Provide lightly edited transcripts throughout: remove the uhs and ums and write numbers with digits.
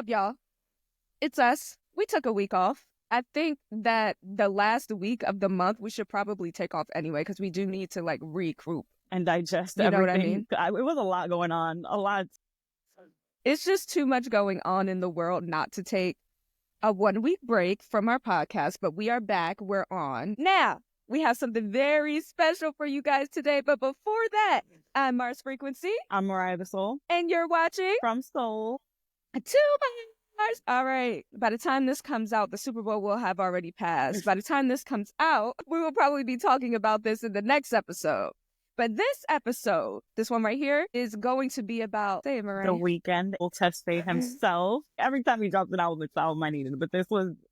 up, y'all? It's us. We took a week off. I think that the last week of the month, we should probably take off anyway, because we do need to, like, regroup. And digest You know everything. what I mean? It was a lot going on. A lot. It's just too much going on in the world not to take a 1-week break from our podcast, but we are back. We're on. Now, we have something very special for you guys today, but before that, I'm Mars Frequency. I'm Mariah the Soul. And you're watching From Soul to Mars. All right. By the time this comes out, the Super Bowl will have already passed. By the time this comes out, we will probably be talking about this in the next episode. But this episode, this one right here, is going to be about, say it, Mariah. The Weeknd will test fate himself. Every time he drops an album, it's the album I needed. But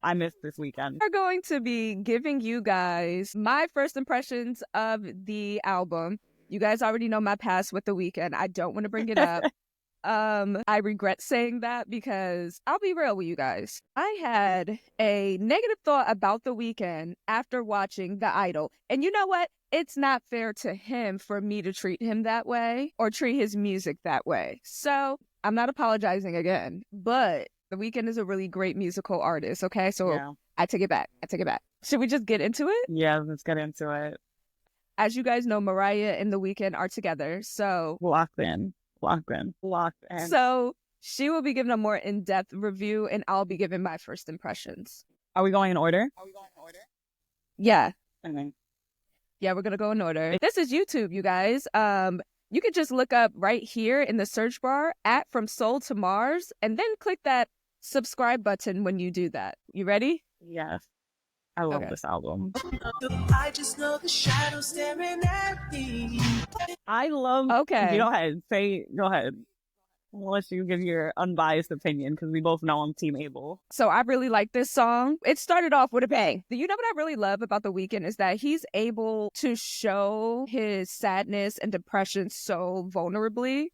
I missed this weekend. We're going to be giving you guys my first impressions of the album. You guys already know my past with The Weeknd. I don't want to bring it up. I regret saying that because I'll be real with you guys. I had a negative thought about The Weeknd after watching The Idol. And you know what? It's not fair to him for me to treat him that way or treat his music that way. So I'm not apologizing again, but The Weeknd is a really great musical artist. Okay, so yeah. I take it back. Should we just get into it? Yeah, let's get into it. As you guys know, Mariah and The Weeknd are together, so locked in. So she will be giving a more in-depth review, and I'll be giving my first impressions. Are we going in order? Yeah. Okay. Yeah, we're gonna go in order. This is YouTube, you guys. You can just look up right here in the search bar at From Soul to Mars, and then click that subscribe button when you do that. You ready? Yes. I love this album. I just know the shadow staring at me. I love. Okay. Go ahead. I'll let you give your unbiased opinion because we both know I'm Team Abel. So I really like this song. It started off with a bang. You know what I really love about The Weeknd is that he's able to show his sadness and depression so vulnerably.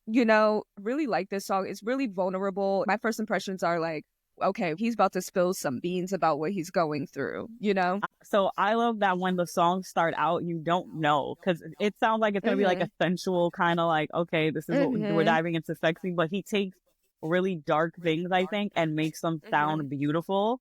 You know, really like this song. It's really vulnerable. My first impressions are like, okay, he's about to spill some beans about what he's going through, you know? So I love that when the songs start out, you don't know, because it sounds like it's going to be like a sensual kind of like, okay, this is what we're diving into sexy, but he takes really dark things, I think, and makes them sound beautiful.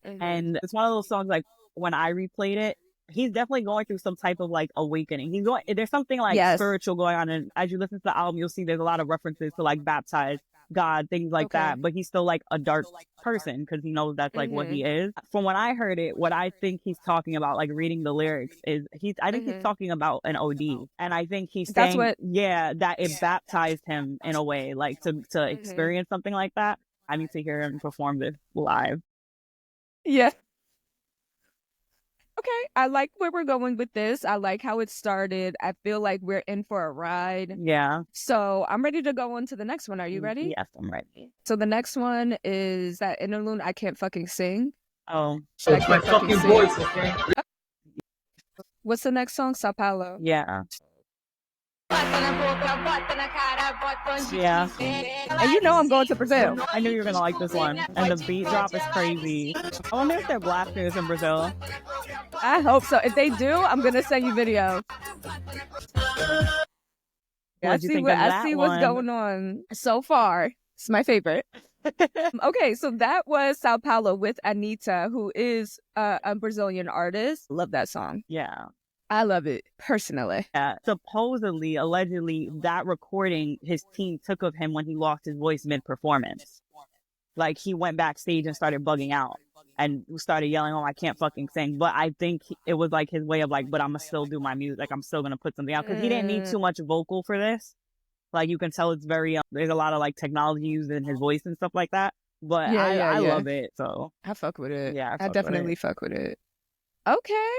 And it's one of those songs, like, when I replayed it, he's definitely going through some type of like awakening. There's something like spiritual going on, and as you listen to the album, you'll see there's a lot of references to like baptized God, things like that, but he's still like a dark person because he knows that's like what he is. From when I heard it, what I think he's talking about, like reading the lyrics, is I think he's talking about an OD, and I think he's saying that it baptized him in a way, like to experience something like that. I need to hear him perform this live. Yeah. Okay, I like where we're going with this. I like how it started. I feel like we're in for a ride. Yeah. So I'm ready to go on to the next one. Are you ready? Yes, I'm ready. So the next one is that interlude, I Can't Fucking Sing. Oh. So it's my fucking voice, okay? What's the next song? Sao Paulo. Yeah. Yeah. And you know I'm going to Brazil. I knew you were going to like this one. And the beat drop is crazy. I wonder if they're blasphemous in Brazil. I hope so. If they do, I'm going to send you video. I see what's going on so far. It's my favorite. Okay, so that was Sao Paulo with Anitta, who is a Brazilian artist. Love that song. Yeah. I love it, personally. Yeah. Supposedly, allegedly, that recording his team took of him when he lost his voice mid-performance. Like, he went backstage and started bugging out and started yelling, oh, I can't fucking sing. But I think it was like his way of like, but I'm going to still do my music. Like, I'm still going to put something out. Because he didn't need too much vocal for this. Like, you can tell it's very, there's a lot of like technology used in his voice and stuff like that. But I love it, so. I fuck with it. Yeah, I definitely fuck with it. Okay.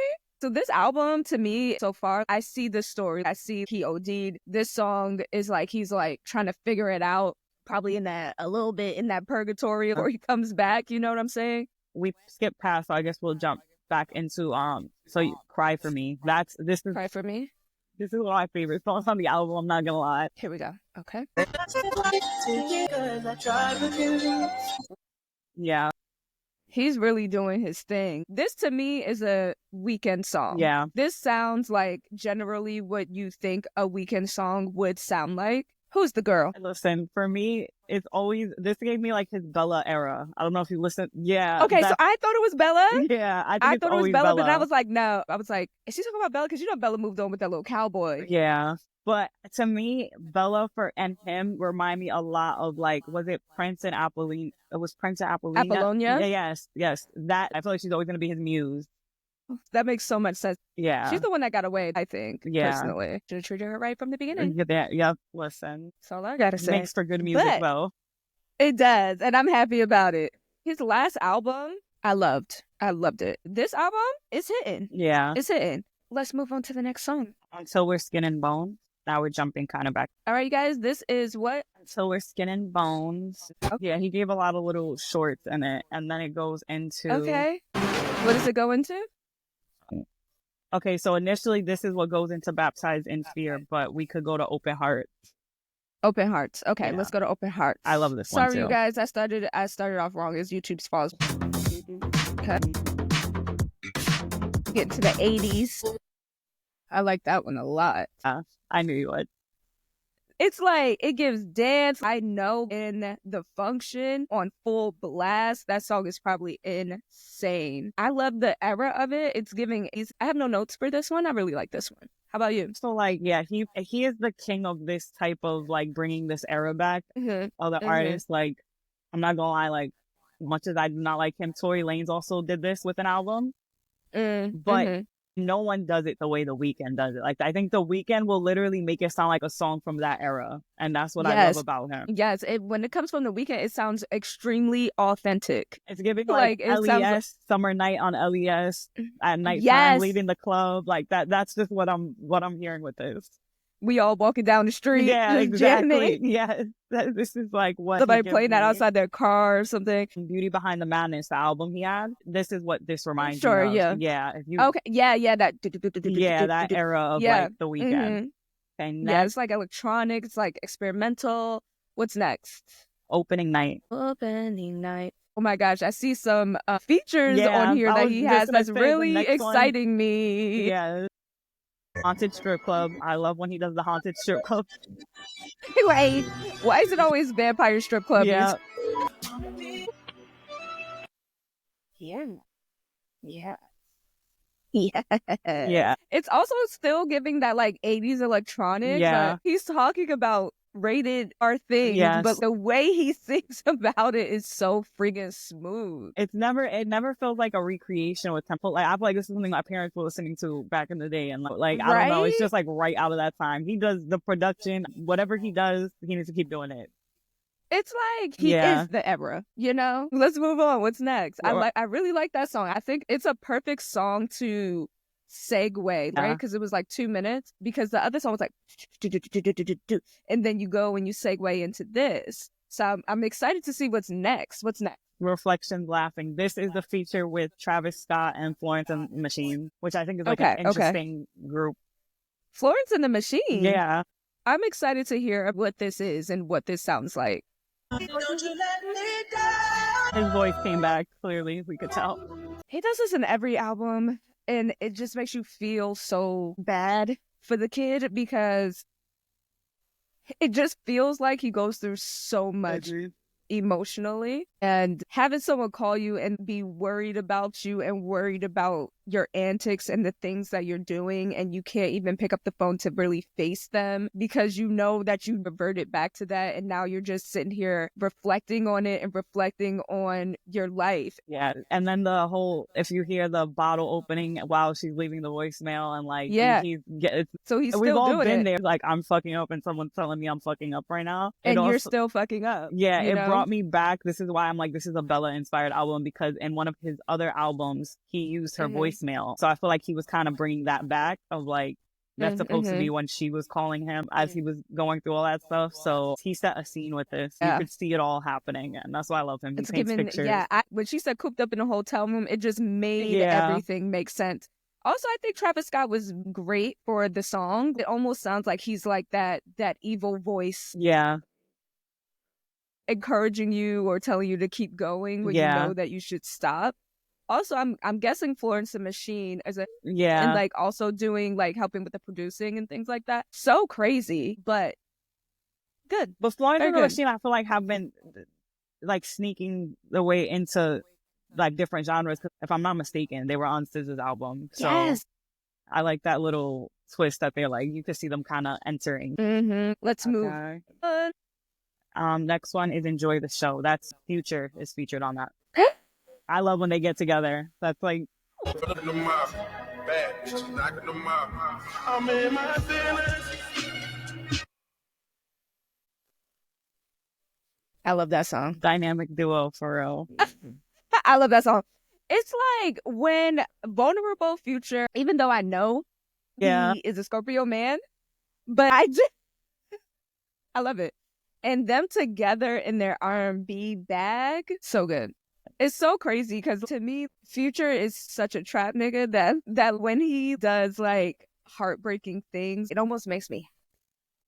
So this album, to me, so far, I see the story. I see he OD'd. This song is like, he's like trying to figure it out, probably a little bit in that purgatory where he comes back. You know what I'm saying? We skipped past, so I guess we'll jump back into, Cry For Me. Cry For Me? This is one of my favorite songs on the album, I'm not gonna lie. Here we go. Okay. Yeah. He's really doing his thing. This, to me, is a Weeknd song. Yeah. This sounds like generally what you think a Weeknd song would sound like. Who's the girl? Listen, for me, it's always, this gave me like his Bella era. I don't know if you listen. Yeah. Okay, so I thought it was Bella. Yeah, I think I it's thought it was always Bella, but then I was like, no. I was like, is she talking about Bella? Because you know Bella moved on with that little cowboy. Yeah. But to me, Bella and him remind me a lot of like, was it Prince and Apolline? It was Prince and Apolline. Apollonia? Yes. That, I feel like she's always going to be his muse. That makes so much sense. Yeah. She's the one that got away, I think, Yeah. personally. Should have treated her right from the beginning. Yep. Listen. That's all I gotta say. Makes for good music, But though. it does, and I'm happy about it. His last album, I loved. I loved it. This album is hitting. Yeah. It's hitting. Let's move on to the next song. Until We're Skin and Bones. Now we're jumping kind of back. All right, you guys, this is what? Until We're Skin and Bones. Okay. Yeah, he gave a lot of little shorts in it, and then it goes into... Okay. What does it go into? Okay, so initially this is what goes into Baptized in Fear, but we could go to Open Heart. Open Hearts. Okay, Yeah. let's go to Open Hearts. I love this one, Sorry, too. you guys, I started off wrong. It's YouTube's fault. Okay. Get to the 80s. I like that one a lot. I knew you would. It's like, it gives dance. I know in The Function on full blast, that song is probably insane. I love the era of it. It's giving, I have no notes for this one. I really like this one. How about you? So, like, yeah, he is the king of this type of, like, bringing this era back. Mm-hmm. Other artists, like, I'm not gonna lie, like, much as I do not like him, Tory Lanez also did this with an album. But no one does it the way The Weeknd does it. Like, I think The Weeknd will literally make it sound like a song from that era. And that's what I love about him. Yes, when it comes from The Weeknd, it sounds extremely authentic. It's giving like LES, summer night on LES, at nighttime, leaving the club. Like that's just what I'm hearing with this. We all walking down the street. Yeah, exactly. Jamming. Yeah, this is like what somebody playing that outside their car or something. Beauty Behind the Madness, the album he had. This is what this reminds me of. Yeah. If you, okay. Yeah. That era of like The Weeknd. Okay, next. Yeah, it's like electronic. It's like experimental. What's next? Opening Night. Opening Night. Oh my gosh, I see some features on here that he has that's really exciting me. Yeah. Haunted Strip Club. I love when he does the Haunted Strip Club. Wait, why is it always Vampire Strip Club? Yeah. Yeah. It's also still giving that like 80s electronic. Yeah. He's talking about rated R things, but the way he sings about it is so friggin' smooth. It never feels like a recreation with tempo. Like I feel like this is something my parents were listening to back in the day, and like I don't know, it's just like right out of that time. He does the production, whatever he does, he needs to keep doing it. It's like he is the era, you know? Let's move on. What's next? I really like that song. I think it's a perfect song to segue, right? Because it was like 2 minutes. Because the other song was like, and then you go and you segue into this. So I'm excited to see what's next. What's next? Reflections Laughing. This is the feature with Travis Scott and Florence and the Machine, which I think is like an interesting group. Florence and the Machine? Yeah. I'm excited to hear what this is and what this sounds like. Don't you let me down. His voice came back, clearly, we could tell. He does this in every album, and it just makes you feel so bad for the kid because it just feels like he goes through so much emotionally, and having someone call you and be worried about you and worried about your antics and the things that you're doing, and you can't even pick up the phone to really face them because you know that you reverted back to that, and now you're just sitting here reflecting on it and reflecting on your life. Yeah, and then the whole, if you hear the bottle opening while she's leaving the voicemail, and like so he's we've still all doing been it. there, like I'm fucking up and someone's telling me I'm fucking up right now, and you're still fucking up. Yeah, it brought me back. This is why I'm like, this is a Bella inspired album, because in one of his other albums he used her voicemail. So I feel like he was kind of bringing that back of like, that's supposed to be when she was calling him as he was going through all that stuff. So he set a scene with this. You could see it all happening, and that's why I love him. He paints pictures. When she said cooped up in a hotel room, it just made everything make sense. Also, I think Travis Scott was great for the song. It almost sounds like he's like that evil voice. Yeah. Encouraging you or telling you to keep going when you know that you should stop. Also, I'm guessing Florence the Machine as a and like also doing like helping with the producing and things like that. So crazy, but Good. But Florence Very and good. Rasheen, I feel like have been like sneaking the way into like different genres. 'Cause if I'm not mistaken, they were on SZA's album. So Yes. I like that little twist that they're like, you can see them kind of entering. Let's move Okay. on. Next one is Enjoy the Show. That's Future is featured on that. I love when they get together. That's like, I'm in my feelings. I love that song. dynamic duo for real. I love that song. It's like when vulnerable Future, even though I know Yeah. he is a Scorpio man, but I love it. And them together in their R&B bag, so good. It's so crazy because to me, Future is such a trap nigga that when he does like heartbreaking things, it almost makes me.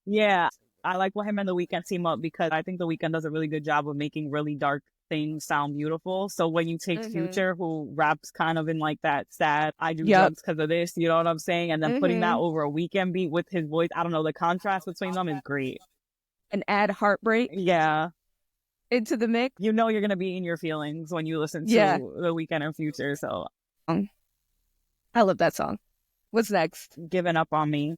Yeah. I like when him and The Weeknd team up because I think The Weeknd does a really good job of making really dark things sound beautiful. So when you take Future, who raps kind of in like that sad, I do drugs because of this, you know what I'm saying? And then putting that over a Weeknd beat with his voice, I don't know, the contrast between them is great. And add Heartbreak into the mix. You know you're going to be in your feelings when you listen to The Weeknd and Future. So I love that song. What's next? Giving Up on Me.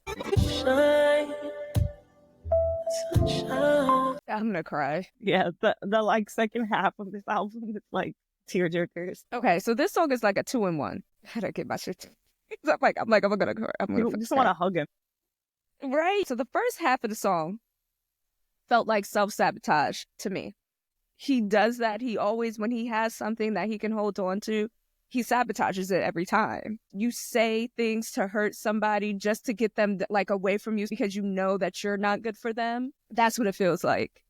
I'm gonna cry. Yeah, the like second half of this album is like tearjerkers. Okay, so this song is like a 2-in-1. How do I get my shit? I'm gonna cry. You just want to hug him. Right. So the first half of the song felt like self-sabotage to me. He does that. He always, when he has something that he can hold on to, he sabotages it every time. You say things to hurt somebody just to get them like away from you because you know that you're not good for them. That's what it feels like.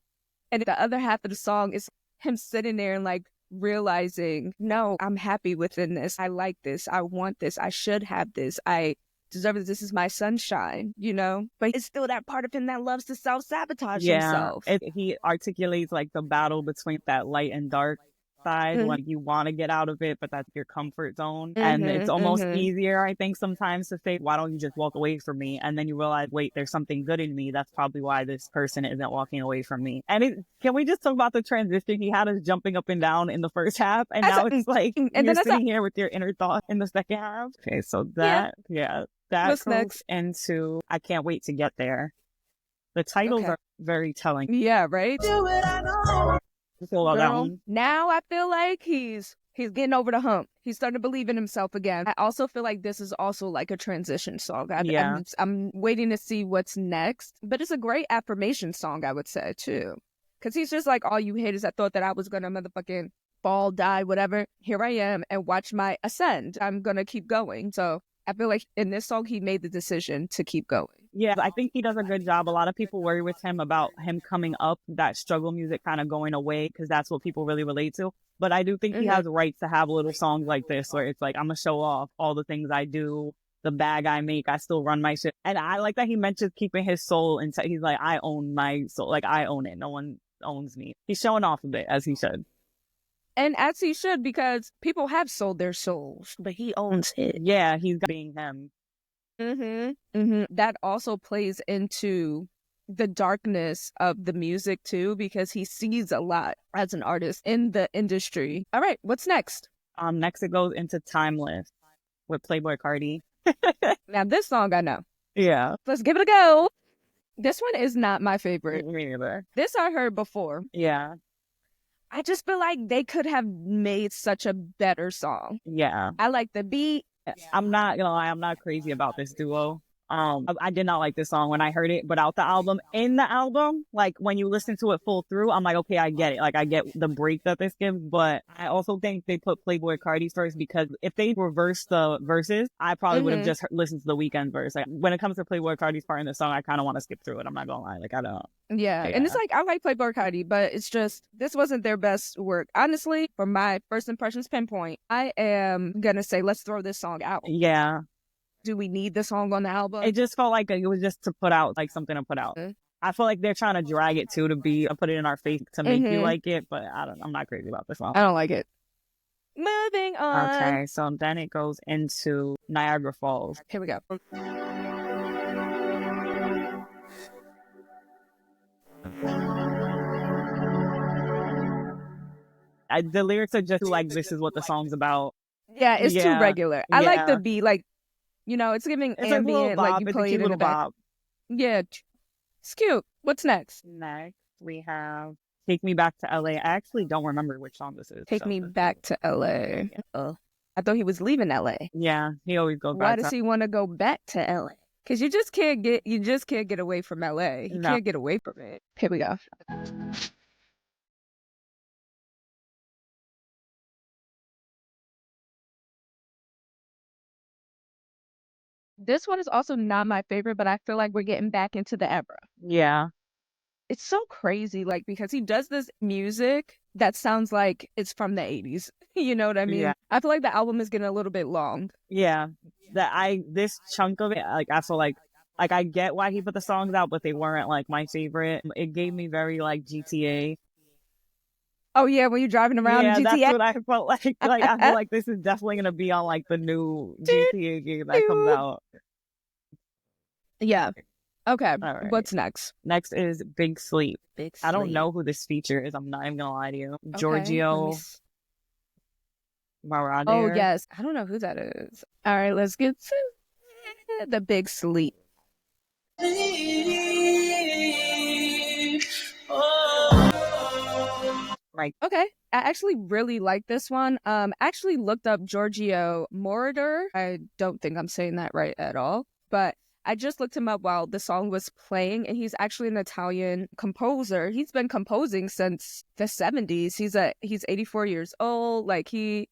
And the other half of the song is him sitting there and like realizing, no, I'm happy within this. I like this. I want this. I should have this. I deserve this. This is my sunshine, you know? But it's still that part of him that loves to self-sabotage himself. He articulates like the battle between that light and dark side when you want to get out of it, but that's your comfort zone. And it's almost easier, I think, sometimes to say, why don't you just walk away from me? And then you realize, wait, there's something good in me. That's probably why this person isn't walking away from me. And can we just talk about the transition? He had us jumping up and down in the first half, and now it's like you're sitting here with your inner thought in the second half. Okay, so that What's goes next? into I Can't Wait to Get There. The titles are very telling. Yeah, right? Do it, I know. You feel about that one? Now I feel like he's getting over the hump. He's starting to believe in himself again. I also feel like this is also like a transition song. I'm waiting to see what's next. But it's a great affirmation song, I would say, too. Because he's just like, all you haters that thought that I was going to motherfucking fall, die, whatever. Here I am and watch my ascend. I'm going to keep going. So I feel like in this song, he made the decision to keep going. Yeah, I think he does a good job. A lot of people worry with him about him coming up, that struggle music kind of going away because that's what people really relate to. But I do think he has rights to have little songs like this where it's like, I'm going to show off all the things I do, the bag I make, I still run my shit. And I like that he mentions keeping his soul inside. He's like, I own my soul. Like, I own it. No one owns me. He's showing off a bit, as he should. And as he should, because people have sold their souls, but he owns it. Yeah, he's being him. That also plays into the darkness of the music too, because he sees a lot as an artist in the industry. All right, what's next? Next it goes into Timeless with Playboi Carti. Now this song I know. Yeah. Let's give it a go. This one is not my favorite. Me neither. This I heard before. Yeah. I just feel like they could have made such a better song. Yeah. I like the beat. I'm not gonna lie, I'm not crazy about this duo. I did not like this song when I heard it, but out the album, in the album, like when you listen to it full through, I'm like, okay, I get it. Like I get the break that this gives, but I also think they put Playboi Carti first because if they reverse the verses, I probably would have just listened to the Weeknd verse. Like when it comes to Playboi Carti's part in the song, I kind of want to skip through it. I'm not gonna lie, like I don't. Yeah, and it's like I like Playboi Carti, but it's just this wasn't their best work. Honestly, for my first impressions pinpoint, I am gonna say let's throw this song out. Yeah. Do we need the song on the album? It just felt like it was just to put out, like something to put out. I feel like they're trying to drag it too, to be put it in our face to make you like it, but I'm not crazy about this song. I don't like it. Moving on. Okay, so then it goes into Niagara Falls. Here we go. The lyrics are just like, this is what the song's about. Yeah, it's too regular. I like the beat, like, it's giving it's ambient, like you it's play a cute it in the little back. bop. Yeah, it's cute. What's next? Next, we have Take Me Back to LA. I actually don't remember which song this is. Take Me Back to LA. Oh, I thought he was leaving LA. Yeah, he always goes back. Why does he want to go back to LA? Because you just can't get away from LA. You can't get away from it. Here we go. This one is also not my favorite, but I feel like we're getting back into the era. Yeah. It's so crazy, like, because he does this music that sounds like it's from the 80s. You know what I mean? Yeah. I feel like the album is getting a little bit long. Yeah. This chunk of it, like, I feel like I get why he put the songs out, but they weren't like my favorite. It gave me very like GTA. Oh yeah, when you're driving around in GTA. That's what I felt like. Like, I feel like this is definitely gonna be on like the new GTA game that comes out. Yeah. Okay. Right. What's next? Next is Big Sleep. Big Sleep. I don't know who this feature is. I'm not even gonna lie to you. Okay, Giorgio Moroder. Oh yes, I don't know who that is. All right, let's get to the Big Sleep. Right. Okay. I actually really like this one. Actually looked up Giorgio Moroder. I don't think I'm saying that right at all, but I just looked him up while the song was playing, and he's actually an Italian composer. He's been composing since the 70s. He's 84 years old. Like he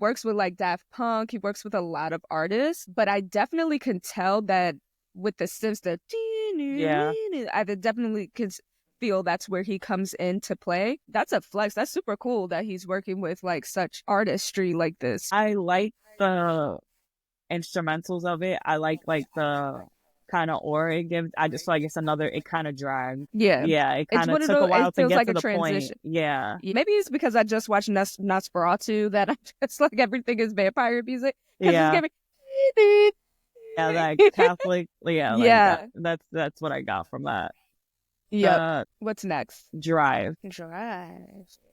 works with like Daft Punk. He works with a lot of artists, but I definitely can tell that with the synths, I definitely can feel that's where he comes in to play. That's a flex. That's super cool that he's working with like such artistry like this. I like the instrumentals of it. I like the kind of aura it gives. I just feel like it kind of drags. Yeah. It kind of took a while to get to the point. Yeah. Maybe it's because I just watched Nosferatu that I'm just like everything is vampire music. Yeah. It's yeah, like Catholic. Yeah. Like yeah. That's what I got from that. Yeah. What's next? Drive.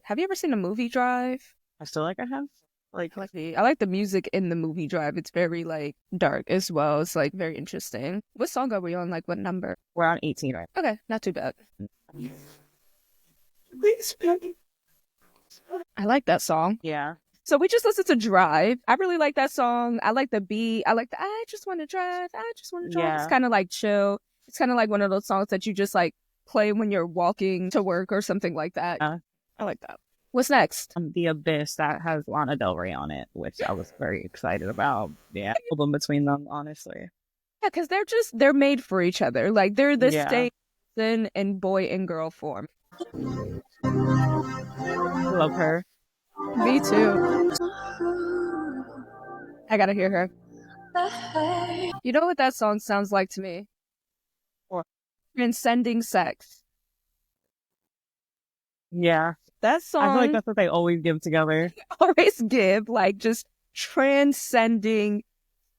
Have you ever seen a movie Drive? I feel like I have. Like, I like the music in the movie Drive. It's very like dark as well. It's like very interesting. What song are we on? Like what number? We're on 18, right? Okay, not too bad. I like that song. Yeah. So we just listened to Drive. I really like that song. I like the beat. I like the I just want to drive. I just want to drive. Yeah. It's kind of like chill. It's kind of like one of those songs that you just like play when you're walking to work or something like that. I like that. What's next? The Abyss, that has Lana Del Rey on it, which I was very excited about. Yeah, album between them, honestly. Yeah, because they're made for each other. Like they're the same in boy and girl form. Love her. Me too. I gotta hear her. You know what that song sounds like to me? What? Transcending sex. Yeah. That song, I feel like that's what they always give together. Always give, like, just transcending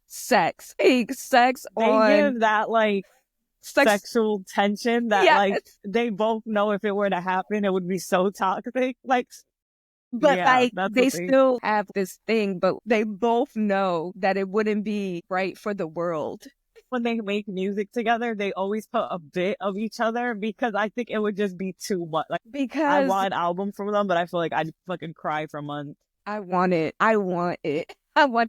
sex. Like, sex they on... They give that, like, sexual tension that, like, they both know if it were to happen, it would be so toxic. Like... But, like, they still have this thing, but they both know that it wouldn't be right for the world. When they make music together, they always put a bit of each other because I think it would just be too much. Like, because I want an album from them, but I feel like I'd fucking cry for months. I want it. I want the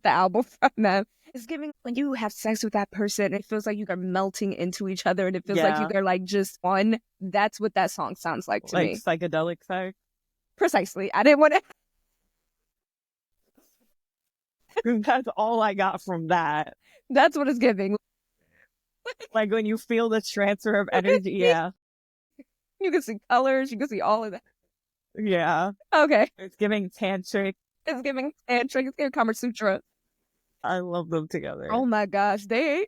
album from them. It's giving, when you have sex with that person, it feels like you are melting into each other and it feels like you are like just one. That's what that song sounds like to me. Like psychedelic sex? Precisely. I didn't want to... That's all I got from that. That's what it's giving. Like when you feel the transfer of energy, yeah. You can see colors, you can see all of that. Yeah. Okay. It's giving tantric. It's giving Kama Sutra. I love them together. Oh my gosh. They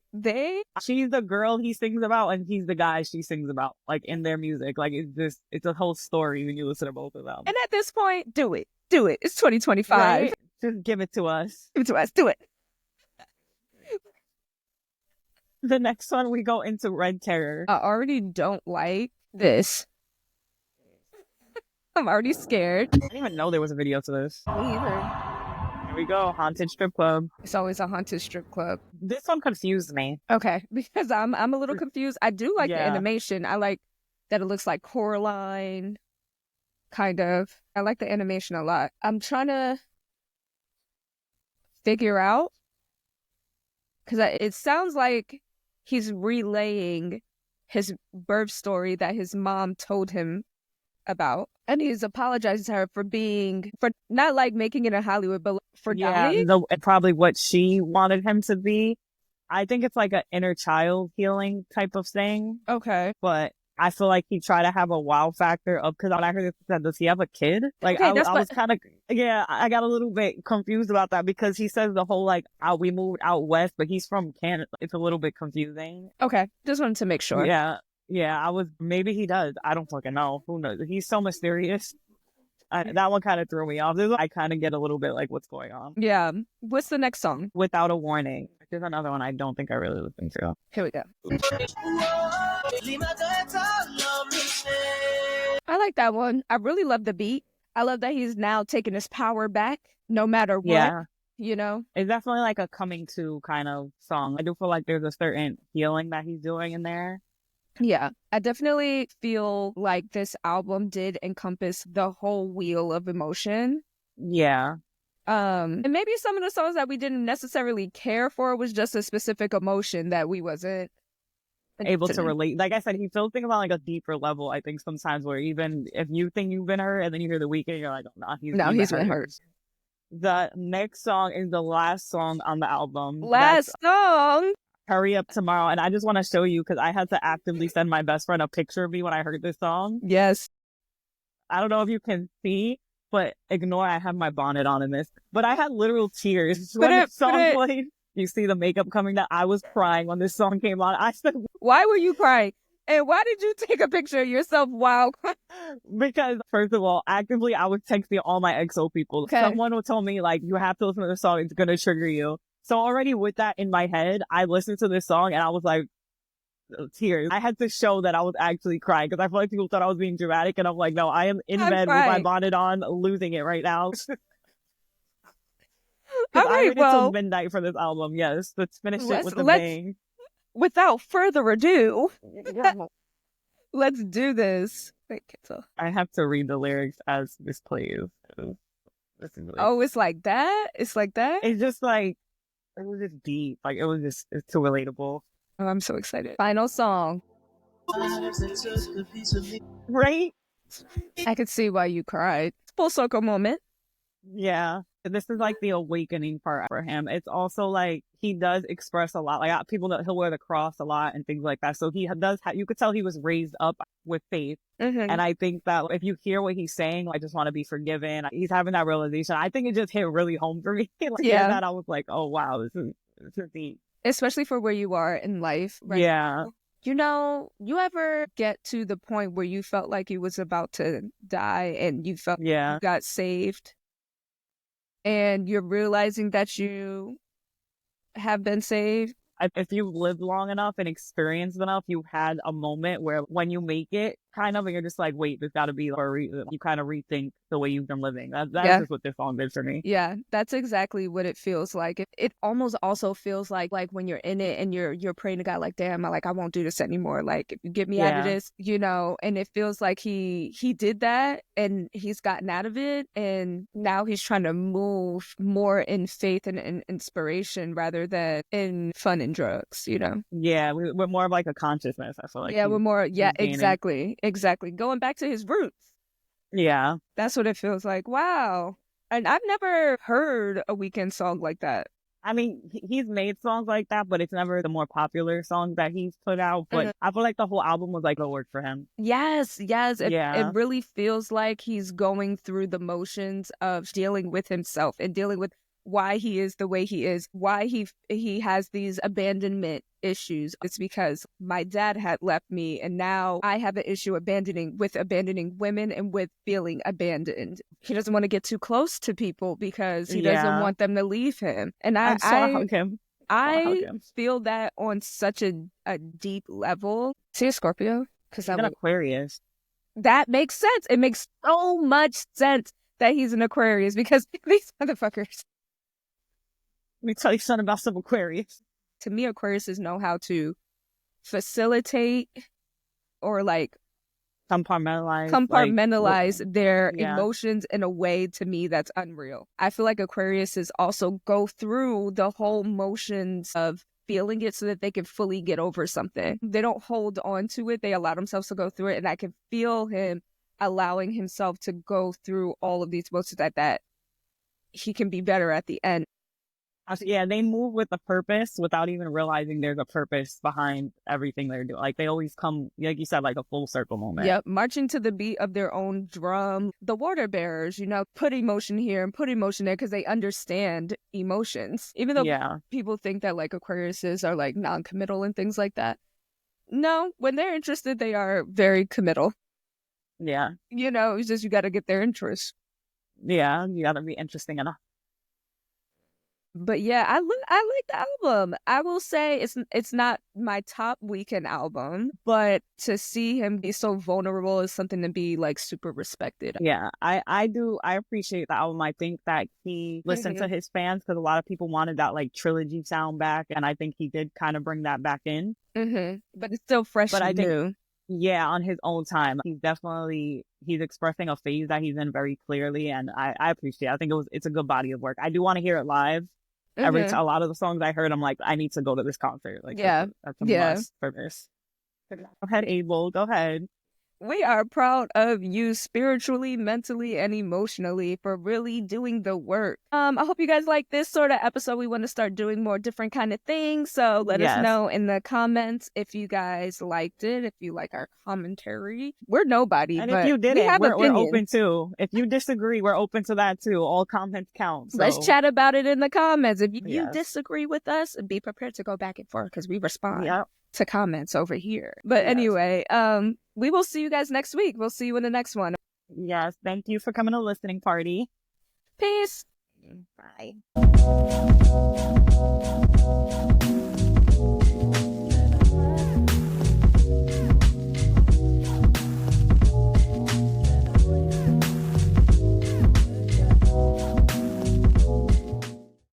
She's the girl he sings about and he's the guy she sings about, like in their music. Like it's a whole story when you listen to both of them. And at this point, do it. It's 2025. Right? Just give it to us. Give it to us. Do it. The next one, we go into Red Terror. I already don't like this. I'm already scared. I didn't even know there was a video to this. Me either. Here we go. Haunted strip club. It's always a haunted strip club. This one confused me. Okay, because I'm a little confused. I do like the animation. I like that it looks like Coraline, kind of. I like the animation a lot. I'm trying to figure out, because it sounds like he's relaying his birth story that his mom told him about, and he's apologizing to her for not like making it in Hollywood, but for dying. Probably what she wanted him to be. I think it's like an inner child healing type of thing. Okay, but I feel like he tried to have a wow factor of, because when I heard it said, does he have a kid? Like, okay, I was kind of, I got a little bit confused about that, because he says the whole, like, we moved out west, but he's from Canada. It's a little bit confusing. Okay, just wanted to make sure. Yeah, maybe he does. I don't fucking know. Who knows? He's so mysterious. That one kind of threw me off. I kind of get a little bit like, what's going on? Yeah. What's the next song? Without a Warning. There's another one I don't think I really listened to. Here we go. I like that one. I really love the beat. I love that he's now taking his power back, no matter what. Yeah. You know? It's definitely like a coming to kind of song. I do feel like there's a certain healing that he's doing in there. Yeah, I definitely feel like this album did encompass the whole wheel of emotion. Yeah. And maybe some of the songs that we didn't necessarily care for was just a specific emotion that we wasn't able to relate. Like I said, he feels things on like a deeper level, I think, sometimes, where even if you think you've been hurt and then you hear The Weeknd, you're like, oh, no, he's been hurt. The next song is the last song on the album. Last song? Hurry Up Tomorrow. And I just want to show you, because I had to actively send my best friend a picture of me when I heard this song. Yes. I don't know if you can see, but ignore I have my bonnet on in this. But I had literal tears when the song played. You see the makeup coming down. I was crying when this song came on. I said, why were you crying? And why did you take a picture of yourself while crying? Because, first of all, actively, I was texting all my XO people. Okay. Someone would tell me, like, you have to listen to the song. It's going to trigger you. So already with that in my head, I listened to this song and I was like, tears. I had to show that I was actually crying, because I feel like people thought I was being dramatic, and I'm like, no, I am in bed with my bonnet on, losing it right now. I waited till midnight for this album. Yes, let's finish it with a bang. Without further ado, let's do this. Wait, I have to read the lyrics as this plays. It's like that? It's like that? It's just like, it was just deep. Like, it's too relatable. Oh, I'm so excited. Final song. Right? I could see why you cried. Full circle moment. Yeah. This is like the awakening part for him. It's also like he does express a lot. Like people know he'll wear the cross a lot and things like that. So he does. You could tell he was raised up with faith. Mm-hmm. And I think that if you hear what he's saying, I just want to be forgiven. He's having that realization. I think it just hit really home for me. That I was like, oh wow, this is deep. Especially for where you are in life. Right? Yeah. You know, you ever get to the point where you felt like you was about to die and you felt you got saved? And you're realizing that you have been saved? If you've lived long enough and experienced enough, you've had a moment where when you make it, kind of, and you're just like, wait, there's got to be for a reason. You kind of rethink the way you've been living. That's just what this song did for me. Yeah, that's exactly what it feels like. It almost also feels like when you're in it and you're praying to God, like, damn, I won't do this anymore. Like, get me out of this, and it feels like he did that and he's gotten out of it. And now he's trying to move more in faith and in inspiration rather than in fun and drugs, Yeah, we're more of like a consciousness, I feel like. Yeah, we're more, exactly. Going back to his roots. Yeah. That's what it feels like. Wow. And I've never heard a Weeknd song like that. I mean, he's made songs like that, but it's never the more popular songs that he's put out. But I feel like the whole album was like a work for him. Yes. It really feels like he's going through the motions of dealing with himself and dealing with why he is the way he is, why he has these abandonment issues. It's because my dad had left me and now I have an issue abandoning women and with feeling abandoned. He doesn't want to get too close to people because he doesn't want them to leave him. And I feel that on such a deep level. See a Scorpio? Because I'm an Aquarius. that makes sense. It makes so much sense that he's an Aquarius because these motherfuckers. Let me tell you something about some Aquarius. To me, Aquariuses know how to facilitate or like compartmentalize their emotions in a way, to me, that's unreal. I feel like Aquariuses also go through the whole motions of feeling it so that they can fully get over something. They don't hold on to it. They allow themselves to go through it. And I can feel him allowing himself to go through all of these emotions that he can be better at the end. Yeah, they move with a purpose without even realizing there's a purpose behind everything they're doing. Like, they always come, like you said, like a full circle moment. Yep, marching to the beat of their own drum. The water bearers, put emotion here and put emotion there because they understand emotions. Even though people think that, like, Aquariuses are, like, non-committal and things like that. No, when they're interested, they are very committal. Yeah. It's just you got to get their interest. Yeah, you got to be interesting enough. But yeah, I like the album. I will say it's not my top Weeknd album, but to see him be so vulnerable is something to be like super respected. Yeah, I do. I appreciate the album. I think that he listened to his fans because a lot of people wanted that like trilogy sound back, and I think he did kind of bring that back in. But it's still fresh and new. Yeah, on his own time. He's expressing a phase that he's in very clearly, and I appreciate it. I think it's a good body of work. I do want to hear it live. A lot of the songs I heard, I'm like, I need to go to this concert. Like, that's a must for this. Go ahead, Abel. Go ahead. We are proud of you spiritually, mentally, and emotionally for really doing the work. I hope you guys like this sort of episode. We want to start doing more different kind of things. So let us know in the comments if you guys liked it, if you like our commentary. We're nobody, and but if you didn't, we're open too. If you disagree, we're open to that too. All comments count. So. Let's chat about it in the comments. If you disagree with us, be prepared to go back and forth because we respond. To comments over here. But anyway, we will see you guys next week. We'll see you in the next one. Yes, thank you for coming to listening party. Peace. Bye.